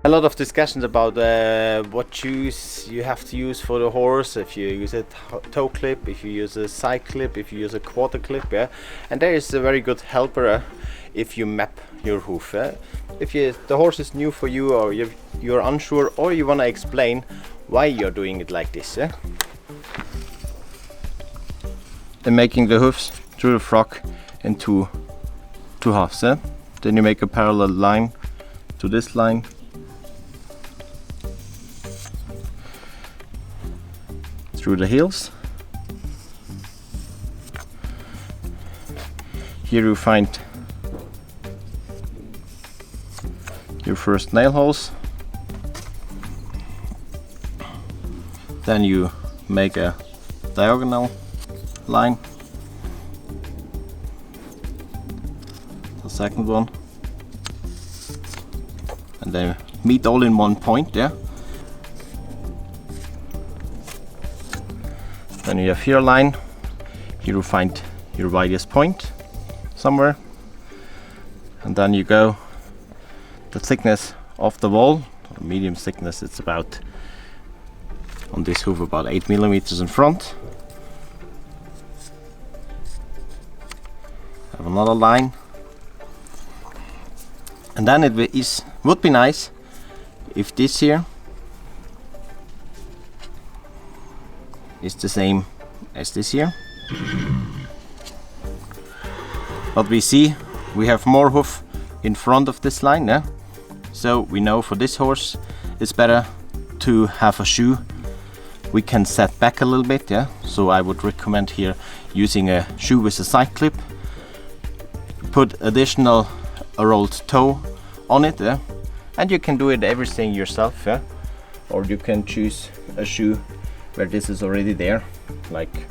A lot of discussions about what shoes you have to use for the horse, if you use a toe clip, if you use a side clip, if you use a quarter clip, yeah. And there is a very good helper if you map your hoof. If the horse is new for you, or you're unsure, or you want to explain why you're doing it like this. Yeah? And making the hoofs through the frock into two halves. Then you make a parallel line to this line. Through the heels. Here you find your first nail holes. Then you make a diagonal line. The second one. And then meet all in one point there. Then you have here a line. Here you find your widest point somewhere. And then you go the thickness of the wall, medium thickness, it's about, on this hoof, about 8 millimeters in front. Have another line. And then it would be nice if this here is the same as this here. But we see we have more hoof in front of this line, yeah? So we know for this horse it's better to have a shoe we can set back a little bit, yeah? So I would recommend here using a shoe with a side clip. Put additional rolled toe on it, yeah? And you can do it everything yourself, yeah? Or you can choose a shoe where this is already there, like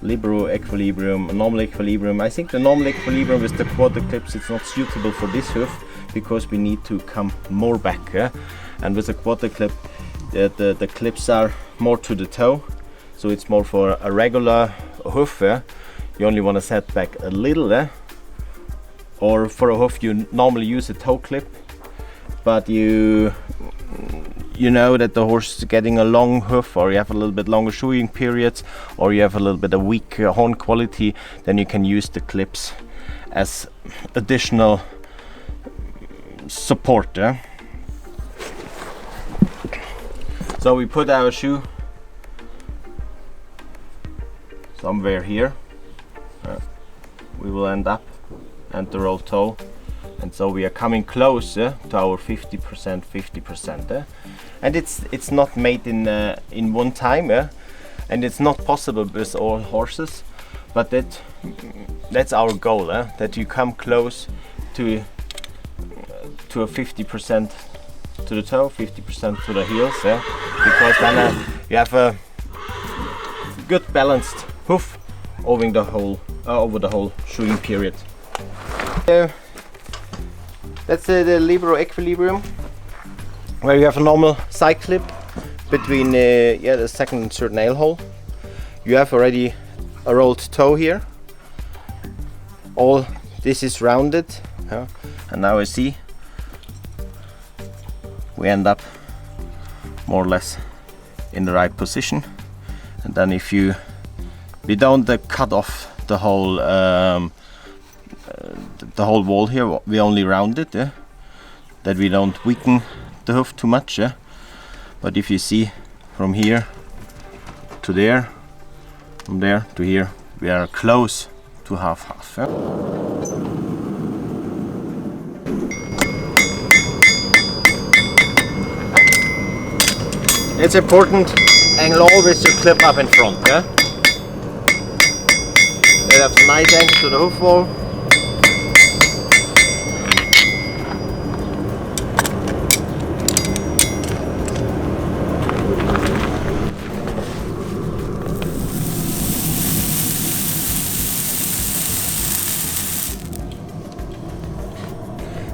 Libero Equilibrium, normal equilibrium. I think the normal equilibrium with the quarter clips, it's not suitable for this hoof because we need to come more back, yeah? And with a quarter clip, the clips are more to the toe, so it's more for a regular hoof, yeah? You only want to set back a little, yeah? Or for a hoof you normally use a toe clip, but you know that the horse is getting a long hoof, or you have a little bit longer shoeing periods, or you have a little bit of weak horn quality, then you can use the clips as additional support. So we put our shoe somewhere here. We will end up and the roll toe, and so we are coming close to our 50%. And it's not made in one time, and it's not possible with all horses, but that's our goal, that you come close to a 50% to the toe, 50% to the heels, because then you have a good balanced hoof over the whole shoeing period. That's the Libero Equilibrium, where you have a normal side clip between the second and third nail hole. You have already a rolled toe here. All this is rounded, and now I see we end up more or less in the right position. And then if we don't cut off the whole wall here, we only round it, that we don't weaken the hoof too much, but if you see from here to there, from there to here, we are close to half. It's important angle always to clip up in front, It has a nice angle to the hoof wall.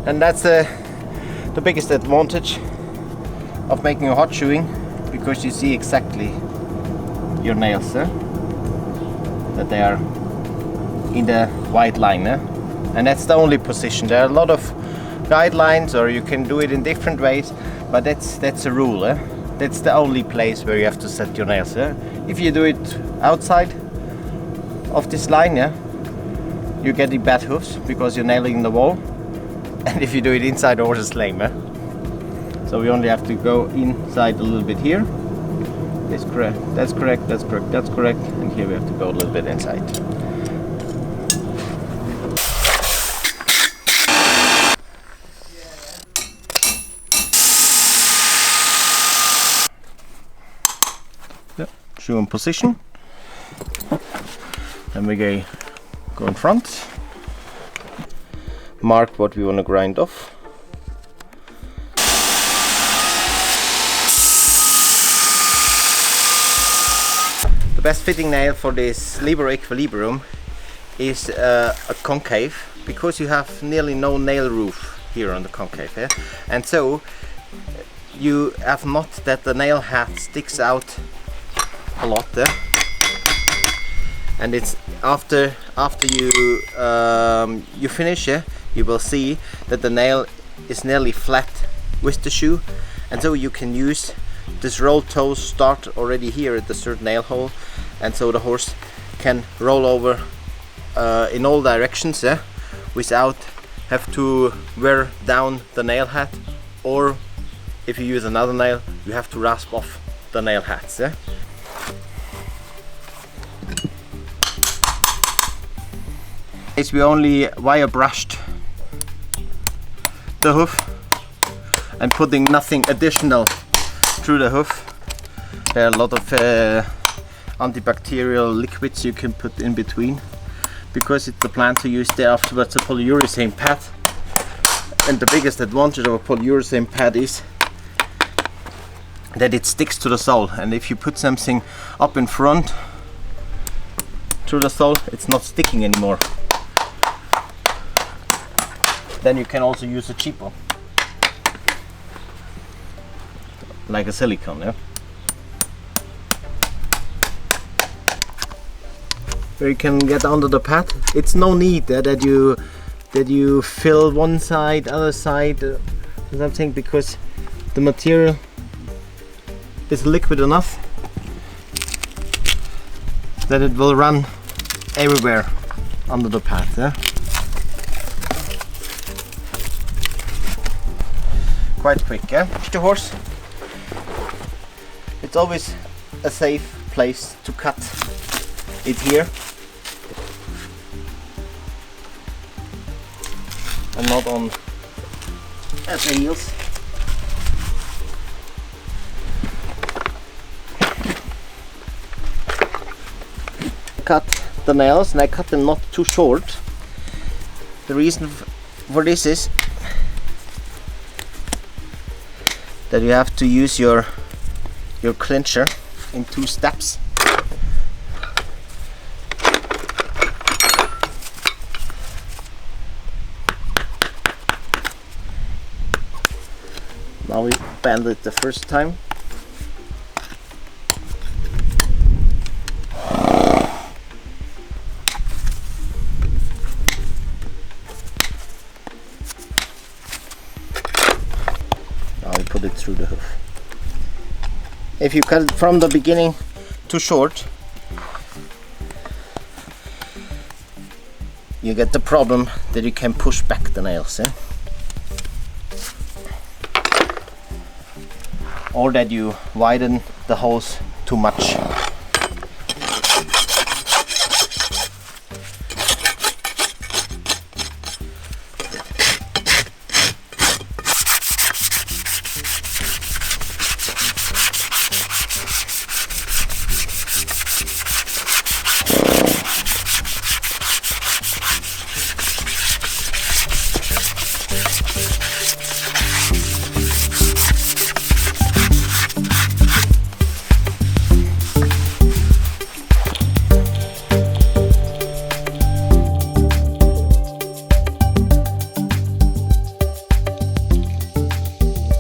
And that's the biggest advantage of making a hot shoeing, because you see exactly your nails, that they are in the white line, and that's the only position. There are a lot of guidelines, or you can do it in different ways, But that's a rule, eh? That's the only place where you have to set your nails, eh? If you do it outside of this line, yeah, you get the bad hoofs because you're nailing the wall. And if you do it inside, the horse is lame, eh? So we only have to go inside a little bit here. That's correct, that's correct, that's correct, that's correct. And here we have to go a little bit inside. Shoe in position. Then we go in front. Mark what we want to grind off. The best fitting nail for this Libero Equilibrium is a concave, because you have nearly no nail roof here on the concave, yeah? And so you have not that the nail head sticks out a lot there, and it's after you finish, yeah, you will see that the nail is nearly flat with the shoe, and so you can use this roll toe start already here at the third nail hole, and so the horse can roll over in all directions, yeah, without have to wear down the nail head, or if you use another nail you have to rasp off the nail heads, yeah. We only wire brushed the hoof and putting nothing additional through the hoof. There are a lot of antibacterial liquids you can put in between, because it's the plan to use there afterwards a polyurethane pad. And the biggest advantage of a polyurethane pad is that it sticks to the sole, and if you put something up in front through the sole, it's not sticking anymore. Then you can also use a cheap one, like a silicone, yeah. Where you can get under the pad. It's no need that you fill one side, other side, something, because the material is liquid enough that it will run everywhere under the pad, yeah. Quite quick, yeah? The horse, it's always a safe place to cut it here and not on at the heels. Cut the nails, and I cut them not too short. The reason for this is that you have to use your clincher in 2 steps. Now we bend it the first time. Put it through the hoof. If you cut it from the beginning too short, you get the problem that you can push back the nails, eh? Or that you widen the holes too much.